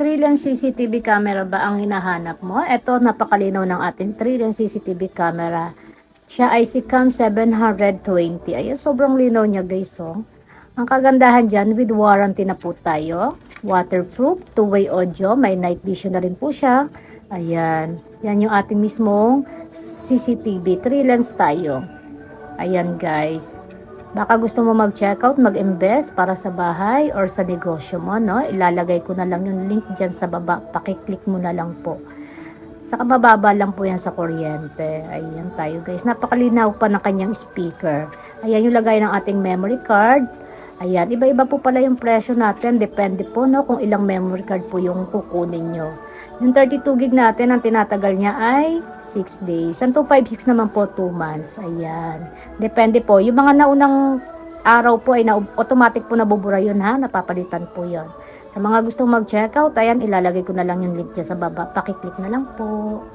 Trillion CCTV camera ba ang hinahanap mo? Ito, napakalinaw ng ating Trillion CCTV camera. Siya ay si Cam 720. Ayan, sobrang linaw niya guys. Oh. Ang kagandahan dyan, with warranty na po tayo. Waterproof, two-way audio, may night vision na rin po siya. Ayan, yan yung ating mismong CCTV. 3 lens tayo. Ayan guys. Baka gusto mo mag-checkout, mag-invest para sa bahay or sa negosyo mo, no? Ilalagay ko na lang yung link dyan sa baba. Pakiclick mo na lang po. Saka mababa lang po yan sa kuryente. Ayan tayo guys. Napakalinaw pa ng kanyang speaker. Ayan yung lagay ng ating memory card. Ayan, iba-iba po pala yung presyo natin. Depende po no kung ilang memory card po yung kukunin nyo. Yung 32 gig natin, ang tinatagal niya ay 6 days. Ang 256 naman po 2 months. Ayan. Depende po. Yung mga naunang araw po ay automatic po nabubura yun ha. Napapalitan po yun. Sa mga gustong mag-checkout, ayan, ilalagay ko na lang yung link dyan sa baba. Pakiclick na lang po.